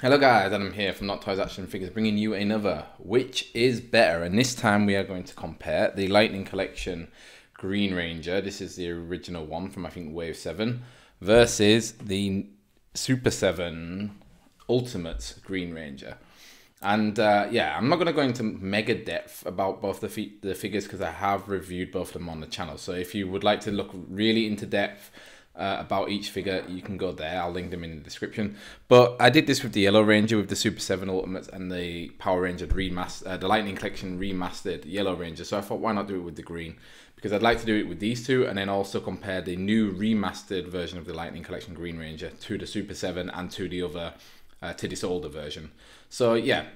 Hello guys, Adam here from Not Toys Action Figures, bringing you another Which is Better, and this time we are going to compare the Lightning Collection Green Ranger, this is the original one from I think Wave 7, versus the Super 7 Ultimates Green Ranger. And yeah, I'm not going to go into mega depth about both the figures because I have reviewed both of them on the channel. So if you would like to look really into depth about each figure, you can go there. I'll link them in the description. But I did this with the Yellow Ranger with the Super 7 Ultimates and the Power Ranger Remastered, the Lightning Collection Remastered Yellow Ranger. So I thought, why not do it with the green? Because I'd like to do it with these two and then also compare the new remastered version of the Lightning Collection Green Ranger to the Super 7 and to the other, to this older version. So yeah,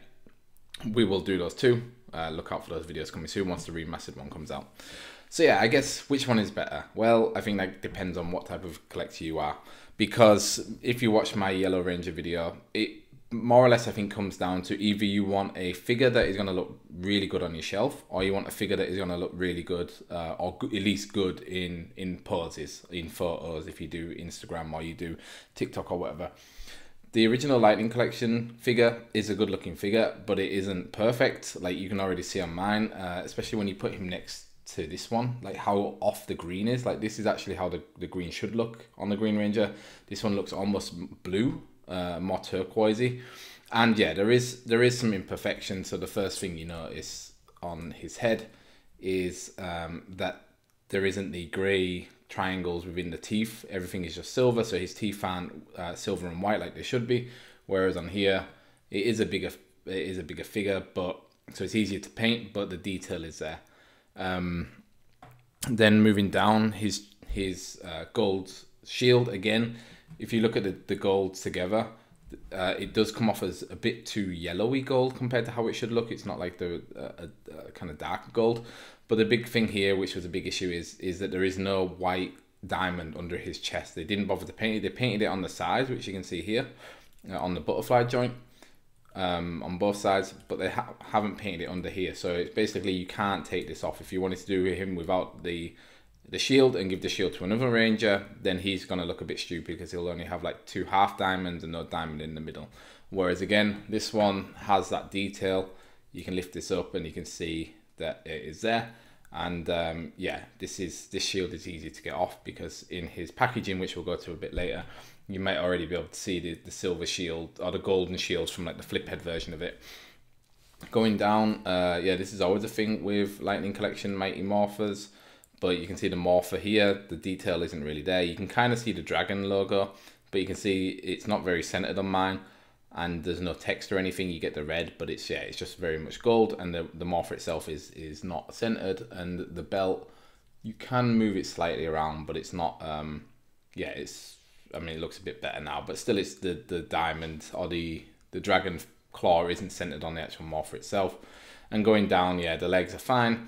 we will do those two. Look out for those videos coming soon once the remastered one comes out. So yeah, I guess which one is better? Well, I think that depends on what type of collector you are. Because if you watch my Yellow Ranger video, it more or less I think comes down to either you want a figure that is going to look really good on your shelf, or you want a figure that is going to look really good, or at least good in poses, in photos, if you do Instagram or you do TikTok or whatever. The original Lightning Collection figure is a good looking figure, but it isn't perfect. Like you can already see on mine, especially when you put him next to this one, like how off the green is. Like this is actually how the green should look on the Green Ranger. This one looks almost blue, more turquoisey. And yeah, there is some imperfection. So the first thing you notice on his head is that there isn't the grey triangles within the teeth. Everything is just silver, so his teeth aren't silver and white like they should be. Whereas on here, it is a bigger figure, but so it's easier to paint, but the detail is there. Then moving down, his gold shield again. If you look at the golds together, it does come off as a bit too yellowy gold compared to how it should look. It's not like the kind of dark gold. But the big thing here, which was a big issue, is that there is no white diamond under his chest. They didn't bother to paint it. They painted it on the sides, which you can see here, on the butterfly joint, on both sides, but they haven't painted it under here. So it's basically you can't take this off. If you wanted to do him without the shield and give the shield to another ranger, then he's going to look a bit stupid because he'll only have like 2 half diamonds and no diamond in the middle. Whereas again, this one has that detail. You can lift this up and you can see that it is there. And yeah, this shield is easy to get off because in his packaging, which we'll go to a bit later, you might already be able to see the silver shield or the golden shields from like the flip head version of it. Going down, yeah, this is always a thing with Lightning Collection Mighty Morphers, but you can see the morpher here, the detail isn't really there. You can kind of see the dragon logo, but you can see it's not very centered on mine, and there's no text or anything. You get the red, but it's, yeah, it's just very much gold, and the morpher itself is not centered, and the belt, you can move it slightly around, but it's not, yeah, it's, I mean, it looks a bit better now, but still it's the diamond or the dragon claw isn't centered on the actual morpher itself. And going down, yeah, the legs are fine.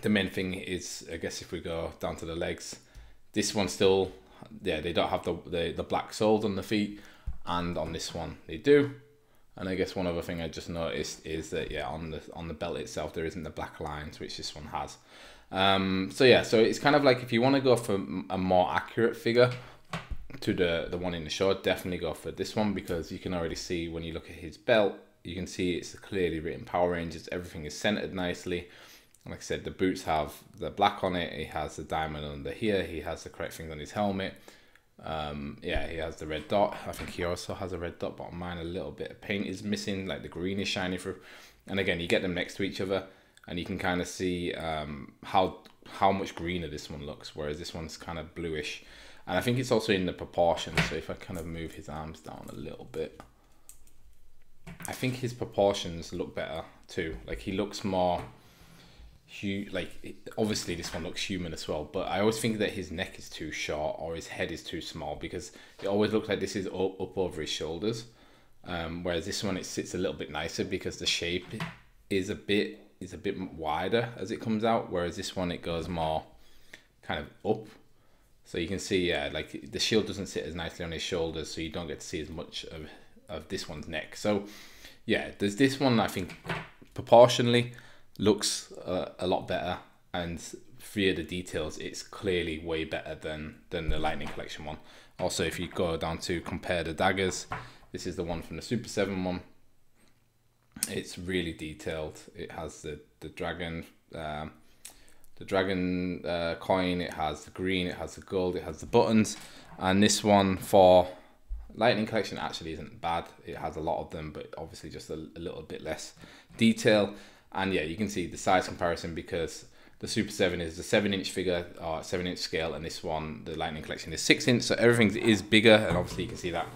The main thing is, I guess if we go down to the legs, this one still, yeah, they don't have the black soles on the feet, and on this one they do. And I guess one other thing I just noticed is that, yeah, on the belt itself there isn't the black lines, which this one has. So yeah, so it's kind of like if you want to go for a more accurate figure to the one in the show, definitely go for this one, because you can already see when you look at his belt, you can see it's clearly written Power Rangers. Everything is centered nicely. Like I said, the boots have the black on it. He has the diamond under here. He has the correct things on his helmet. Yeah, he has the red dot. I think he also has a red dot, but on mine a little bit of paint is missing. Like the green is shiny through. And again, you get them next to each other, and you can kind of see how much greener this one looks, whereas this one's kind of bluish. And I think it's also in the proportions. So if I kind of move his arms down a little bit, I think his proportions look better too. Like he looks more, like obviously this one looks human as well, but I always think that his neck is too short or his head is too small, because it always looks like this is up over his shoulders. Whereas this one, it sits a little bit nicer because the shape is a bit wider as it comes out, whereas this one it goes more kind of up. So you can see, yeah, like the shield doesn't sit as nicely on his shoulders, so you don't get to see as much of this one's neck. So yeah, there's this one, I think proportionally looks a lot better, and via the details, it's clearly way better than the Lightning Collection one. Also, if you go down to compare the daggers, this is the one from the Super 7 one. It's really detailed. It has the dragon coin, it has the green, it has the gold, it has the buttons. And this one for Lightning Collection actually isn't bad. It has a lot of them, but obviously just a little bit less detail. And yeah, you can see the size comparison, because the Super 7 is a 7-inch figure, or 7-inch scale, and this one, the Lightning Collection, is 6-inch, so everything is bigger, and obviously you can see that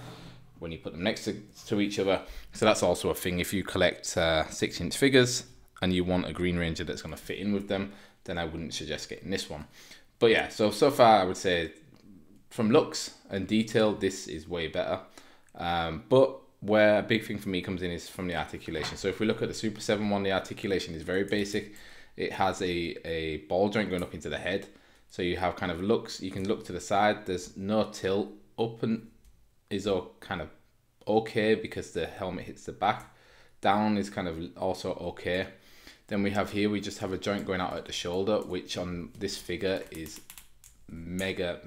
when you put them next to each other. So that's also a thing. If you collect 6-inch figures and you want a Green Ranger that's going to fit in with them, then I wouldn't suggest getting this one. But yeah, so far I would say from looks and detail, this is way better. But where a big thing for me comes in is from the articulation. So if we look at the Super 7 one, the articulation is very basic. It has a ball joint going up into the head. So you have kind of looks, you can look to the side. There's no tilt. Open is all kind of okay because the helmet hits the back. Down is kind of also okay. Then we have here, we just have a joint going out at the shoulder, which on this figure is mega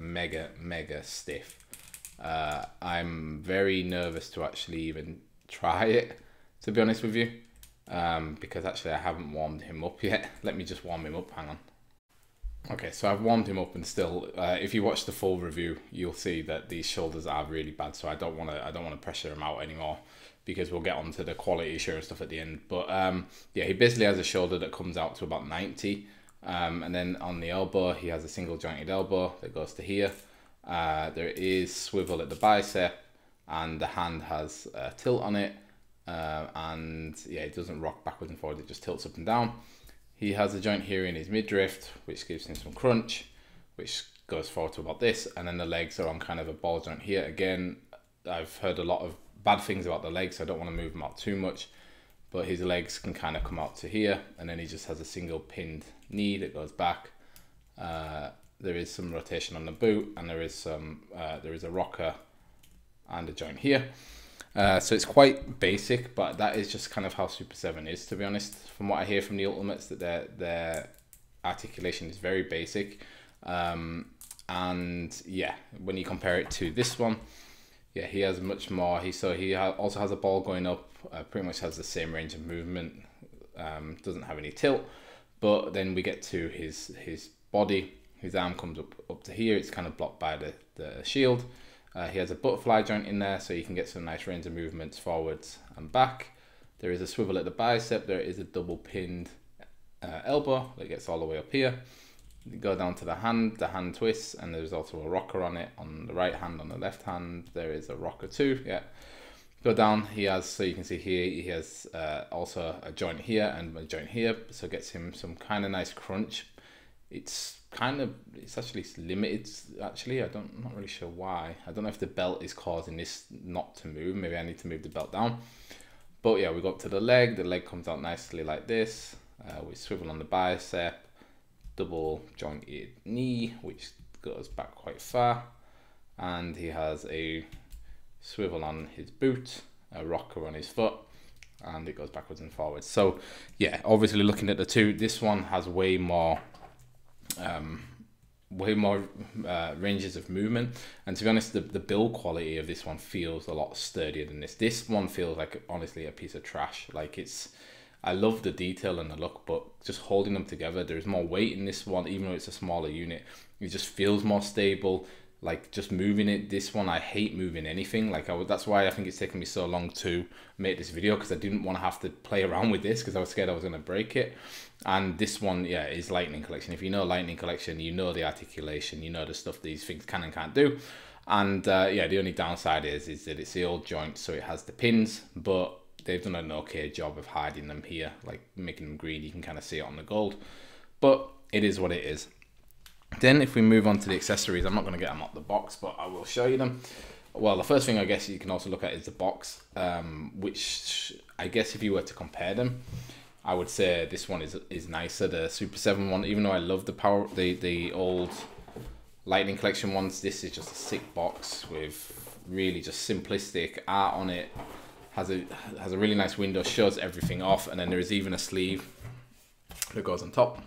stiff. I'm very nervous to actually even try it, to be honest with you, because actually I haven't warmed him up yet. Let me just warm him up, hang on. Okay, so I've warmed him up, and still, if you watch the full review, you'll see that these shoulders are really bad. So I don't want to pressure him out anymore, because we'll get onto the quality assurance stuff at the end. But yeah, he basically has a shoulder that comes out to about 90, and then on the elbow he has a single jointed elbow that goes to here. There is swivel at the bicep, and the hand has a tilt on it, and yeah, it doesn't rock backwards and forwards, it just tilts up and down. He has a joint here in his midriff, which gives him some crunch, which goes forward to about this, and then the legs are on kind of a ball joint here. Again, I've heard a lot of bad things about the legs, so I don't want to move them out too much, but his legs can kind of come out to here, and then he just has a single pinned knee that goes back. There is some rotation on the boot, and there is a rocker and a joint here. So it's quite basic, but that is just kind of how Super 7 is, to be honest. From what I hear from the Ultimates, that their articulation is very basic. And yeah, when you compare it to this one, yeah, he has much more. He also has a ball going up, pretty much has the same range of movement, doesn't have any tilt. But then we get to his body. His arm comes up to here. It's kind of blocked by the shield. He has a butterfly joint in there, so you can get some nice range of movements forwards and back. There is a swivel at the bicep. There is a double pinned elbow that gets all the way up here. You go down to the hand twists, and there's also a rocker on it on the right hand. On the left hand, there is a rocker too. Yeah. Go down, he has, so you can see here, he has also a joint here and a joint here, so it gets him some kind of nice crunch. It's actually limited, actually. I'm not really sure why. I don't know if the belt is causing this not to move. Maybe I need to move the belt down. But yeah, we go up to the leg comes out nicely like this. We swivel on the bicep, double jointed knee, which goes back quite far. And he has a swivel on his boot, a rocker on his foot, and it goes backwards and forwards. So yeah, obviously looking at the two, this one has way more ranges of movement, and to be honest, the build quality of this one feels a lot sturdier than this. This one feels like, honestly, a piece of trash. Like, I love the detail and the look, but just holding them together, there's more weight in this one, even though it's a smaller unit. It just feels more stable. Like, just moving it, this one, I hate moving anything. Like, that's why I think it's taken me so long to make this video, because I didn't want to have to play around with this, because I was scared I was going to break it. And this one, yeah, is Lightning Collection. If you know Lightning Collection, you know the articulation, you know the stuff these things can and can't do. And yeah, the only downside is that it's the old joint, so it has the pins, but they've done an okay job of hiding them here, like making them green. You can kind of see it on the gold, but it is what it is. Then if we move on to the accessories, I'm not going to get them out the box, but I will show you them. Well, the first thing I guess you can also look at is the box, which I guess if you were to compare them, I would say this one is nicer. The Super 7 one, even though I love the old Lightning Collection ones, this is just a sick box with really just simplistic art on it. Has a really nice window, shows everything off, and then there is even a sleeve that goes on top.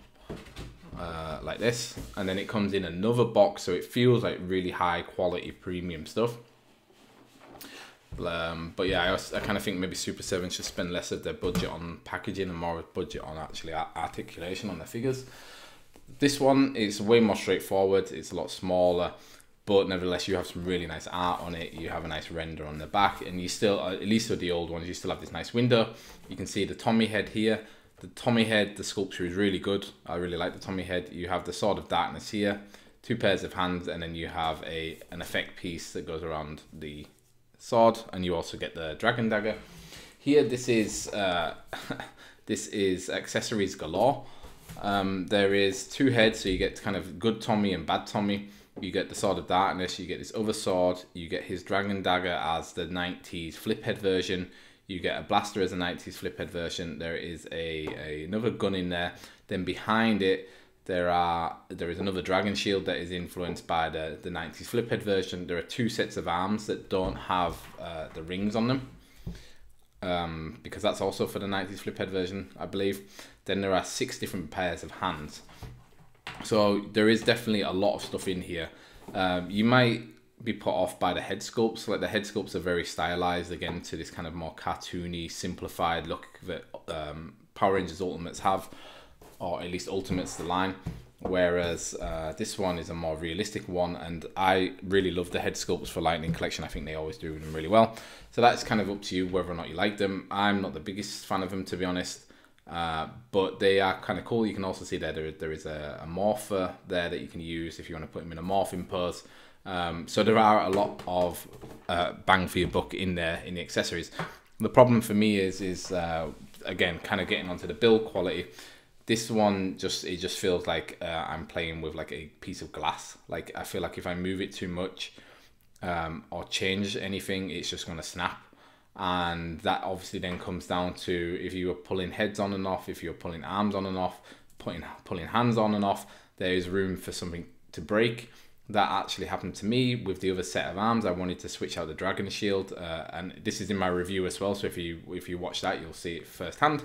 like this, and then it comes in another box, so it feels like really high quality premium stuff. But yeah, I kind of think maybe Super7 should spend less of their budget on packaging and more budget on actually articulation on their figures. This one is way more straightforward. It's a lot smaller, but nevertheless you have some really nice art on it. You have a nice render on the back, and you still, at least with the old ones, you still have this nice window. You can see the Tommy head here. The Tommy head, the sculpture is really good. I really like the Tommy head. You have the Sword of Darkness here, 2 pairs of hands, and then you have an effect piece that goes around the sword, and you also get the dragon dagger. Here, this is this is accessories galore. There is 2 heads, so you get kind of good Tommy and bad Tommy. You get the Sword of Darkness, you get this other sword, you get his dragon dagger as the 90s flip head version. You get a blaster as a 90s flip head version. There is another gun in there. Then behind it, there is another dragon shield that is influenced by the 90s flip head version. There are 2 sets of arms that don't have the rings on them, because that's also for the 90s flip head version, I believe. Then there are 6 different pairs of hands. So there is definitely a lot of stuff in here. You might be put off by the head sculpts. Like, the head sculpts are very stylized again to this kind of more cartoony, simplified look that Power Rangers Ultimates have, or at least Ultimates the line, whereas this one is a more realistic one, and I really love the head sculpts for Lightning Collection. I think they always do them really well. So that's kind of up to you whether or not you like them. I'm not the biggest fan of them, to be honest, but they are kind of cool. You can also see there is a morpher there that you can use if you want to put him in a morphing pose. So there are a lot of bang for your buck in there in the accessories. The problem for me is again, kind of getting onto the build quality. This one it just feels like I'm playing with like a piece of glass. Like, I feel like if I move it too much or change anything, it's just going to snap. And that obviously then comes down to if you were pulling heads on and off, if you're pulling arms on and off, pulling hands on and off, there is room for something to break. That actually happened to me with the other set of arms. I wanted to switch out the dragon shield, and this is in my review as well, so if you watch that, you'll see it firsthand.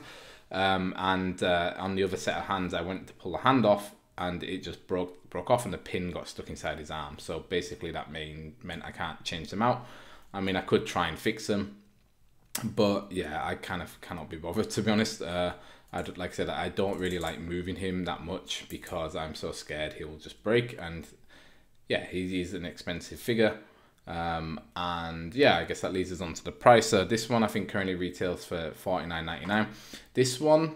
And on the other set of hands, I went to pull the hand off, and it just broke off, and the pin got stuck inside his arm. So basically that meant I can't change them out. I mean, I could try and fix them, but yeah, I kind of cannot be bothered, to be honest. Like I said, I don't really like moving him that much because I'm so scared he'll just break. And yeah, he's an expensive figure. And yeah, I guess that leads us on to the price. So this one I think currently retails for $49.99. This one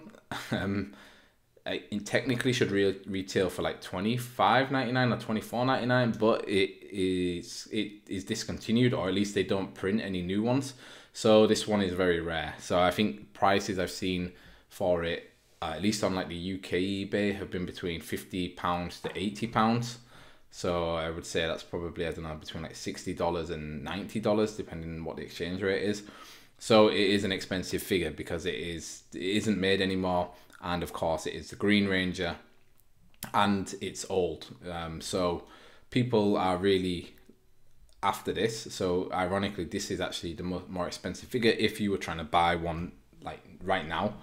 it technically should retail for like $25.99 or $24.99, but it is discontinued, or at least they don't print any new ones. So this one is very rare. So I think prices I've seen for it, at least on like the UK eBay, have been between £50 to £80. So I would say that's probably, I don't know, between like $60 and $90, depending on what the exchange rate is. So it is an expensive figure because it isn't made anymore, and of course it is the Green Ranger, and it's old. So people are really after this. So ironically, this is actually the more expensive figure if you were trying to buy one like right now,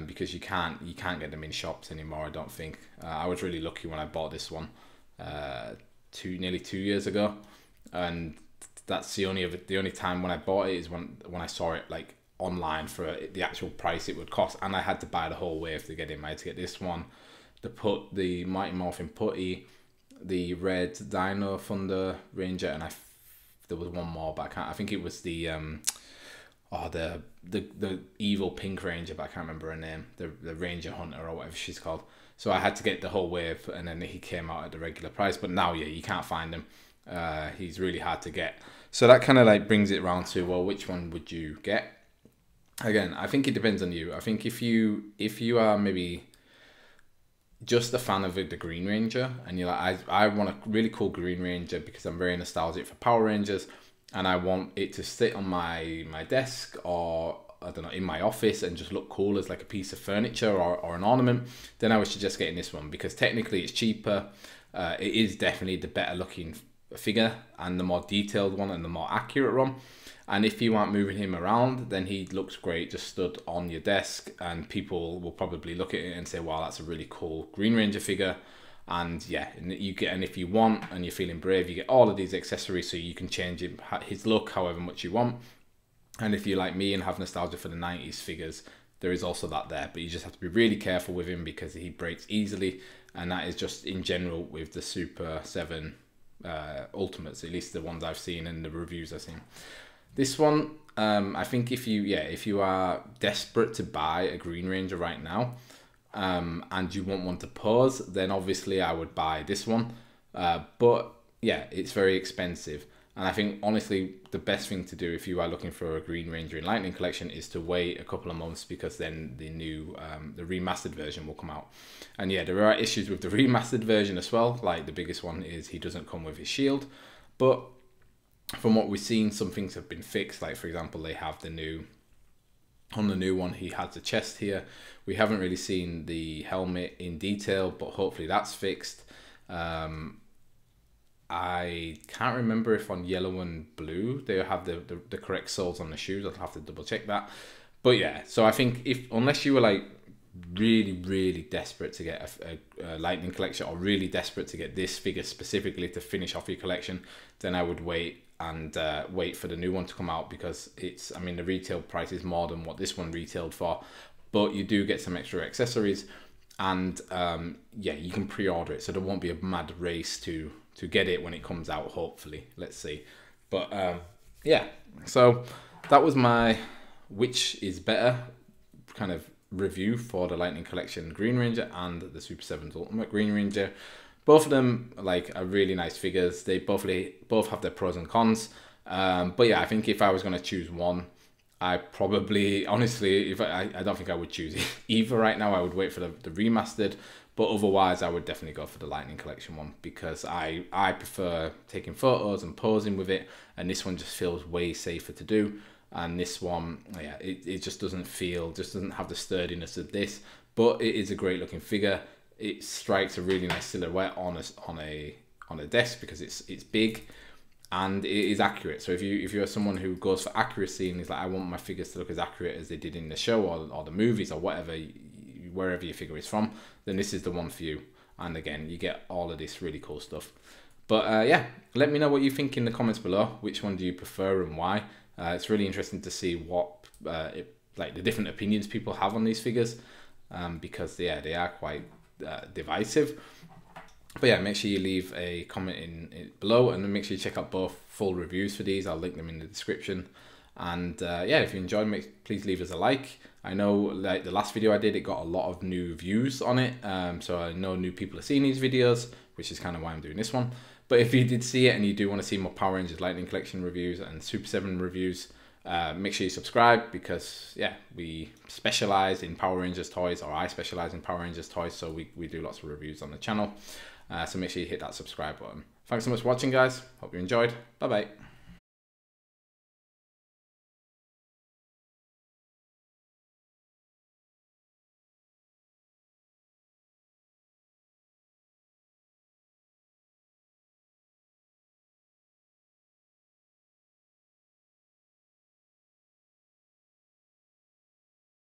because you can't get them in shops anymore, I don't think. I was really lucky when I bought this one nearly 2 years ago, and that's the only time when I bought it is when I saw it like online for the actual price it would cost, and I had to buy the whole wave to get him. I had to get this one, the Mighty Morphin putty, the red Dino Thunder Ranger, and there was one more, but I think it was the evil pink Ranger, but I can't remember her name, the Ranger Hunter or whatever she's called. So I had to get the whole wave, and then he came out at the regular price. But now, yeah, you can't find him. He's really hard to get. So that kind of like brings it around to, well, which one would you get? Again, I think it depends on you. I think if you are maybe just a fan of the Green Ranger, and you're like, I want a really cool Green Ranger because I'm very nostalgic for Power Rangers, and I want it to sit on my desk, or I don't know, in my office, and just look cool as like a piece of furniture or an ornament, then I would suggest getting this one, because technically it's cheaper. It is definitely the better looking figure, and the more detailed one and the more accurate one. And if you aren't moving him around, then he looks great just stood on your desk, and people will probably look at it and say, wow, that's a really cool Green Ranger figure. And yeah, and if you want and you're feeling brave, you get all of these accessories so you can change his look however much you want. And if you're like me and have nostalgia for the 90s figures, there is also that there, but you just have to be really careful with him because he breaks easily, and that is just in general with the Super 7 Ultimates, at least the ones I've seen and the reviews I've seen. This one, I think if you are desperate to buy a Green Ranger right now, and you want one to pose, then obviously I would buy this one. But yeah, it's very expensive. And I think honestly, the best thing to do if you are looking for a Green Ranger in Lightning Collection is to wait a couple of months, because then the new, the remastered version will come out. And yeah, there are issues with the remastered version as well. Like the biggest one is he doesn't come with his shield. But from what we've seen, some things have been fixed. Like for example, they have the new, on the new one, he has the chest here. We haven't really seen the helmet in detail, but hopefully that's fixed. I can't remember if on yellow and blue they have the correct soles on the shoes. I'll have to double check that. But yeah, so I think unless you were like really desperate to get a Lightning Collection, or really desperate to get this figure specifically to finish off your collection, then I would wait and wait for the new one to come out, because I mean the retail price is more than what this one retailed for, but you do get some extra accessories, and yeah, you can pre-order it, so there won't be a mad race to get it when it comes out, hopefully. Let's see. But yeah, so that was my which is better kind of review for the Lightning Collection Green Ranger and the Super 7 Ultimate Green Ranger. Both of them are really nice figures. They both have their pros and cons. But yeah, I think if I was going to choose one, I probably, honestly, I don't think I would choose either right now. I would wait for the remastered. But otherwise, I would definitely go for the Lightning Collection one, because I prefer taking photos and posing with it, and this one just feels way safer to do. And this one, yeah, it just doesn't have the sturdiness of this, but it is a great looking figure. It strikes a really nice silhouette on a desk because it's big, and it is accurate. So if you're someone who goes for accuracy and is like, I want my figures to look as accurate as they did in the show or the movies or whatever, wherever your figure is from, then this is the one for you. And again, you get all of this really cool stuff. But yeah, let me know what you think in the comments below. Which one do you prefer and why? It's really interesting to see what like the different opinions people have on these figures, because yeah, they are quite divisive. But yeah, make sure you leave a comment in below, and then make sure you check out both full reviews for these. I'll link them in the description. And yeah, if you enjoyed, please leave us a like. I know like the last video I did, it got a lot of new views on it, so I know new people are seeing these videos, which is kind of why I'm doing this one. But if you did see it and you do want to see more Power Rangers Lightning Collection reviews and Super 7 reviews, make sure you subscribe, because yeah, we specialize in Power Rangers toys, or I specialize in Power Rangers toys, so we do lots of reviews on the channel. So make sure you hit that subscribe button. Thanks so much for watching, guys. Hope you enjoyed. Bye bye.